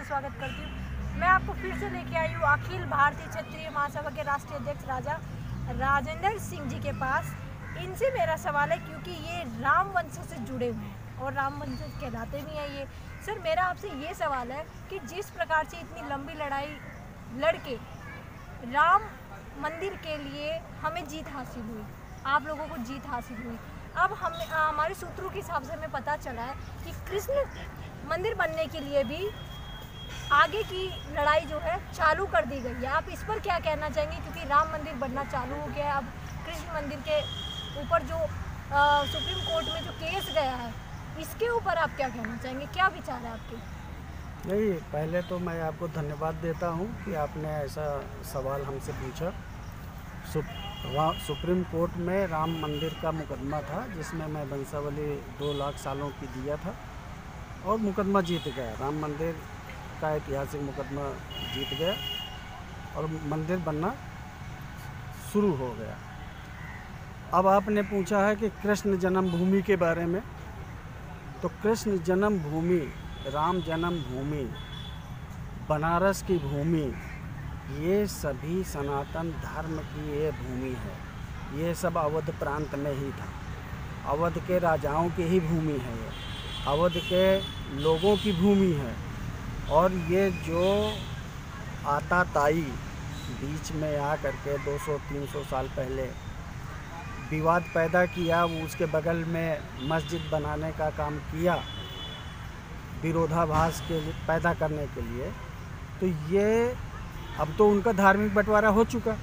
से स्वागत करती हूँ। मैं आपको फिर से लेके आई हूँ अखिल भारतीय क्षत्रिय महासभा के राष्ट्रीय अध्यक्ष राजा राजेंद्र सिंह जी के पास। इनसे मेरा सवाल है, क्योंकि ये राम वंश से जुड़े हुए हैं और राम वंश कहलाते भी हैं ये। सर, मेरा आपसे ये सवाल है कि जिस प्रकार से इतनी लंबी लड़ाई लड़के राम मंदिर के लिए हमें जीत हासिल हुई, आप लोगों को जीत हासिल हुई, अब हमारे सूत्रों के हिसाब से हमें पता चला है कि कृष्ण मंदिर बनने के लिए भी आगे की लड़ाई जो है चालू कर दी गई है। आप इस पर क्या कहना चाहेंगे, क्योंकि राम मंदिर बनना चालू हो गया है, अब कृष्ण मंदिर के ऊपर जो सुप्रीम कोर्ट में जो केस गया है, इसके ऊपर आप क्या कहना चाहेंगे, क्या विचार है आपके? नहीं, पहले तो मैं आपको धन्यवाद देता हूं कि आपने ऐसा सवाल हमसे पूछा। सुप्रीम कोर्ट में राम मंदिर का मुकदमा था, जिसमें मैं वंशावली 2 लाख सालों की दिया था और मुकदमा जीत गया। राम मंदिर का ऐतिहासिक मुकदमा जीत गया और मंदिर बनना शुरू हो गया। अब आपने पूछा है कि कृष्ण जन्मभूमि के बारे में, तो कृष्ण जन्मभूमि, राम जन्मभूमि, बनारस की भूमि, ये सभी सनातन धर्म की ये भूमि है। ये सब अवध प्रांत में ही था, अवध के राजाओं की ही भूमि है, ये अवध के लोगों की भूमि है। और ये जो आताताई बीच में आ करके 200-300 साल पहले विवाद पैदा किया, वो उसके बगल में मस्जिद बनाने का काम किया विरोधाभास के पैदा करने के लिए, तो ये अब तो उनका धार्मिक बंटवारा हो चुका।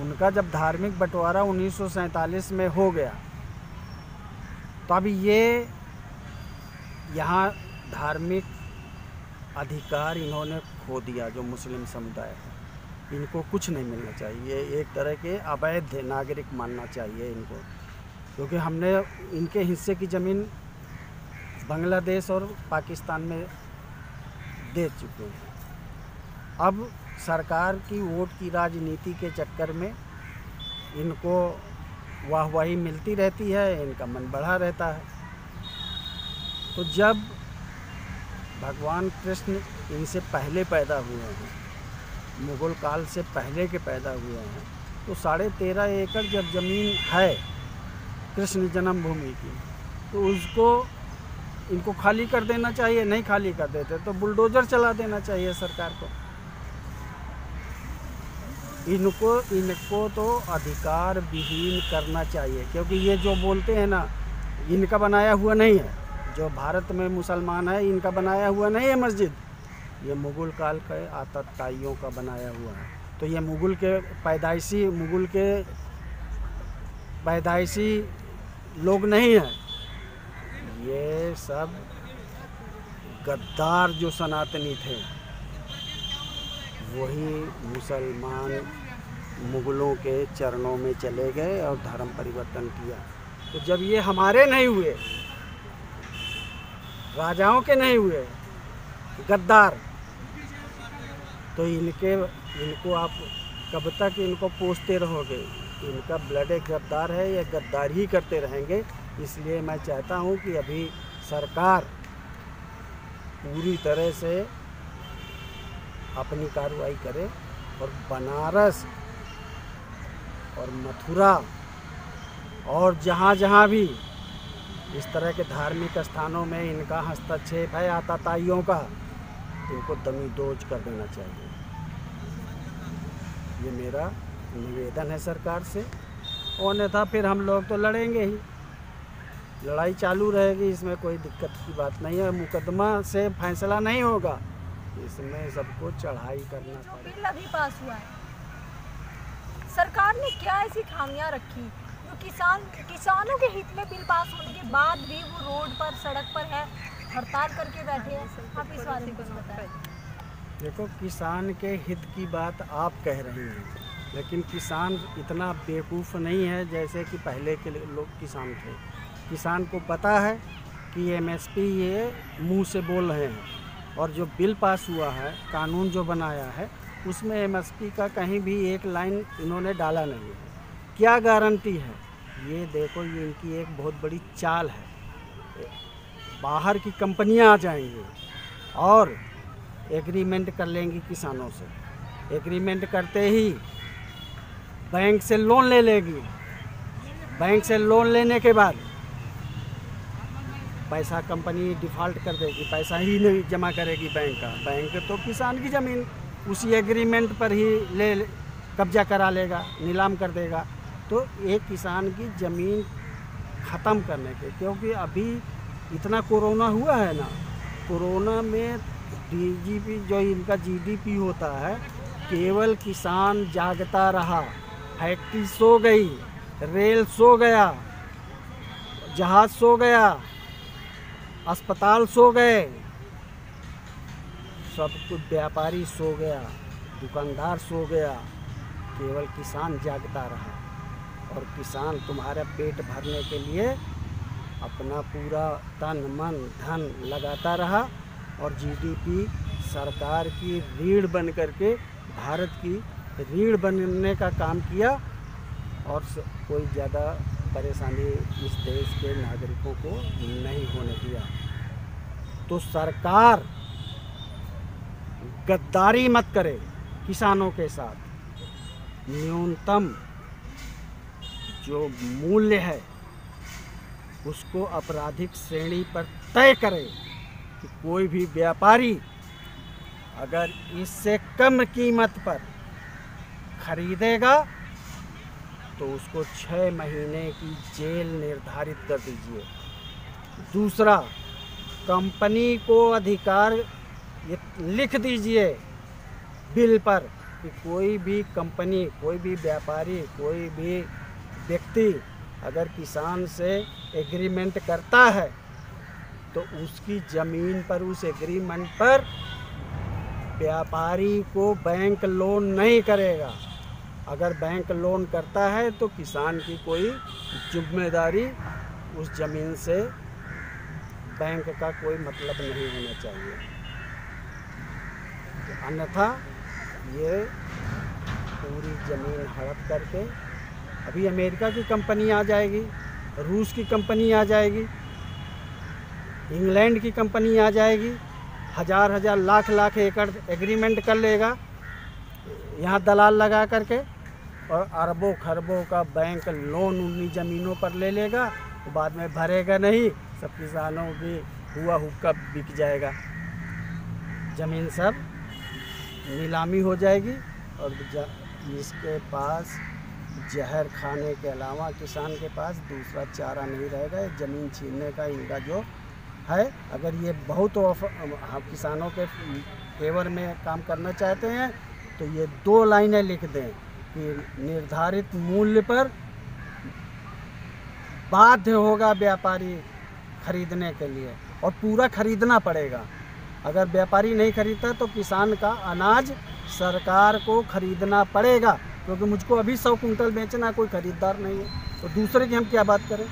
उनका जब धार्मिक बंटवारा 1947 में हो गया, तो अब ये यहाँ धार्मिक अधिकार इन्होंने खो दिया। जो मुस्लिम समुदाय है, इनको कुछ नहीं मिलना चाहिए, एक तरह के अवैध नागरिक मानना चाहिए इनको, क्योंकि हमने इनके हिस्से की ज़मीन बांग्लादेश और पाकिस्तान में दे चुके हैं। अब सरकार की वोट की राजनीति के चक्कर में इनको वाहवाही मिलती रहती है, इनका मन बढ़ा रहता है। तो जब भगवान कृष्ण इनसे पहले पैदा हुए हैं, मुग़ल काल से पहले के पैदा हुए हैं, तो 13.5 एकड़ जब ज़मीन है कृष्ण जन्मभूमि की, तो उसको इनको खाली कर देना चाहिए। नहीं खाली कर देते तो बुलडोज़र चला देना चाहिए सरकार को। इनको तो अधिकार विहीन करना चाहिए, क्योंकि ये जो बोलते हैं ना, इनका बनाया हुआ नहीं है। जो भारत में मुसलमान है, इनका बनाया हुआ नहीं है मस्जिद, ये मुग़ल काल के आतताइयों का बनाया हुआ है। तो ये मुग़ल के पैदाइशी लोग नहीं हैं, ये सब गद्दार जो सनातनी थे, वही मुसलमान मुग़लों के चरणों में चले गए और धर्म परिवर्तन किया। तो जब ये हमारे नहीं हुए, राजाओं के नहीं हुए, गद्दार, तो इनको आप कब तक इनको पोसते रहोगे? इनका ब्लड एक गद्दार है, ये गद्दार ही करते रहेंगे। इसलिए मैं चाहता हूं कि अभी सरकार पूरी तरह से अपनी कार्रवाई करे और बनारस और मथुरा और जहाँ भी इस तरह के धार्मिक स्थानों में इनका हस्तक्षेप है आताताइयों का, इनको दमीदोज कर देना चाहिए। ये मेरा निवेदन है सरकार से। अन्यथा फिर हम लोग तो लड़ेंगे ही, लड़ाई चालू रहेगी, इसमें कोई दिक्कत की बात नहीं है। मुकदमा से फैसला नहीं होगा, इसमें सबको चढ़ाई करना पड़ेगा। बिल अभी पास हुआ है, सरकार ने क्या ऐसी खामियां रखी जो किसानों के हित में बिल पास होने के बाद भी वो रोड पर, सड़क पर है, हड़ताल करके बैठे हैं? आप इस बारे में कुछ बताएं। देखो, किसान के हित की बात आप कह रही हैं, लेकिन किसान इतना बेवकूफ़ नहीं है जैसे कि पहले के लोग किसान थे। किसान को पता है कि MSP ये मुंह से बोल रहे हैं, और जो बिल पास हुआ है, कानून जो बनाया है, उसमें MSP का कहीं भी एक लाइन इन्होंने डाला नहीं है। क्या गारंटी है? ये देखो, ये इनकी एक बहुत बड़ी चाल है। बाहर की कंपनियां आ जाएंगी और एग्रीमेंट कर लेंगी किसानों से। एग्रीमेंट करते ही बैंक से लोन ले लेगी। बैंक से लोन लेने के बाद पैसा कंपनी डिफ़ॉल्ट कर देगी, पैसा ही नहीं जमा करेगी बैंक का। बैंक तो किसान की ज़मीन उसी एग्रीमेंट पर ही कब्जा करा लेगा, नीलाम कर देगा। तो एक किसान की ज़मीन ख़त्म करने के, क्योंकि अभी इतना कोरोना हुआ है ना, कोरोना में डीजीपी जो इनका जीडीपी होता है, केवल किसान जागता रहा। फैक्ट्री सो गई, रेल सो गया, जहाज सो गया, अस्पताल सो गए, सब कुछ व्यापारी सो गया, दुकानदार सो गया, केवल किसान जागता रहा। और किसान तुम्हारा पेट भरने के लिए अपना पूरा तन मन धन लगाता रहा और जीडीपी सरकार की रीढ़ बन करके भारत की रीढ़ बनने का काम किया और कोई ज़्यादा परेशानी इस देश के नागरिकों को नहीं होने दिया। तो सरकार गद्दारी मत करे किसानों के साथ। न्यूनतम जो मूल्य है उसको आपराधिक श्रेणी पर तय करे कि कोई भी व्यापारी अगर इससे कम कीमत पर खरीदेगा तो उसको 6 महीने की जेल निर्धारित कर दीजिए। दूसरा, कंपनी को अधिकार ये लिख दीजिए बिल पर कि कोई भी कंपनी, कोई भी व्यापारी, कोई भी व्यक्ति अगर किसान से एग्रीमेंट करता है तो उसकी ज़मीन पर, उस एग्रीमेंट पर व्यापारी को बैंक लोन नहीं करेगा। अगर बैंक लोन करता है तो किसान की कोई जिम्मेदारी उस ज़मीन से बैंक का कोई मतलब नहीं होना चाहिए। अन्यथा ये पूरी ज़मीन हड़प करके अभी अमेरिका की कंपनी आ जाएगी, रूस की कंपनी आ जाएगी, इंग्लैंड की कंपनी आ जाएगी, हज़ार हज़ार लाख लाख एकड़ एग्रीमेंट कर लेगा यहाँ दलाल लगा करके और अरबों खरबों का बैंक लोन उन्हीं ज़मीनों पर ले लेगा। तो बाद में भरेगा नहीं, सब किसानों की हुआ हुक्का बिक जाएगा, ज़मीन सब नीलामी हो जाएगी और इसके पास जहर खाने के अलावा किसान के पास दूसरा चारा नहीं रहेगा। ज़मीन छीनने का इनका जो है, अगर ये बहुत किसानों के फेवर में काम करना चाहते हैं तो ये 2 लाइनें लिख दें कि निर्धारित मूल्य पर बाध्य होगा व्यापारी खरीदने के लिए और पूरा खरीदना पड़ेगा। अगर व्यापारी नहीं खरीदता तो किसान का अनाज सरकार को खरीदना पड़ेगा, क्योंकि मुझको अभी 100 कुंटल बेचना, कोई खरीदार नहीं है तो दूसरे की हम क्या बात करें।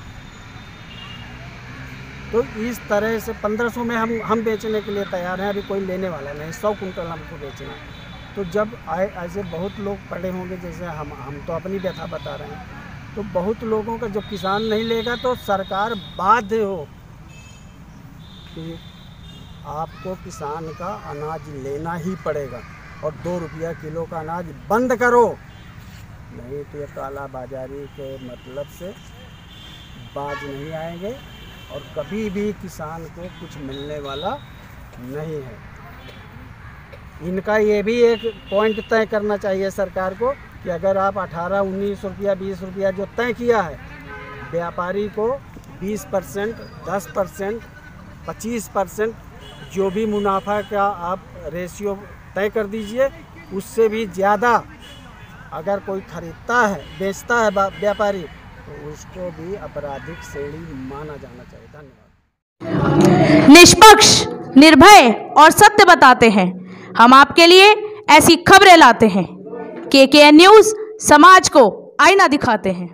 तो इस तरह से 1500 में हम बेचने के लिए तैयार हैं, अभी कोई लेने वाला नहीं, 100 कुंटल हमको बेचना। तो जब ऐसे बहुत लोग पड़े होंगे, जैसे हम तो अपनी व्यथा बता रहे हैं, तो बहुत लोगों का जब किसान नहीं लेगा तो सरकार बाध्य हो कि आपको किसान का अनाज लेना ही पड़ेगा और 2 रुपया किलो का अनाज बंद करो, नहीं तो ये काला बाजारी के मतलब से बाज नहीं आएंगे और कभी भी किसान को कुछ मिलने वाला नहीं है। इनका ये भी एक पॉइंट तय करना चाहिए सरकार को कि अगर आप 18, 19 रुपया, 20 रुपया जो तय किया है, व्यापारी को 20%, 10%, 25% जो भी मुनाफा का आप रेशियो तय कर दीजिए। उससे भी ज़्यादा अगर कोई खरीदता है, बेचता है व्यापारी, तो उसको भी आपराधिक श्रेणी माना जाना चाहिए। धन्यवाद। निष्पक्ष, निर्भय और सत्य बताते हैं। हम आपके लिए ऐसी खबरें लाते हैं। KKN न्यूज़ समाज को आईना दिखाते हैं।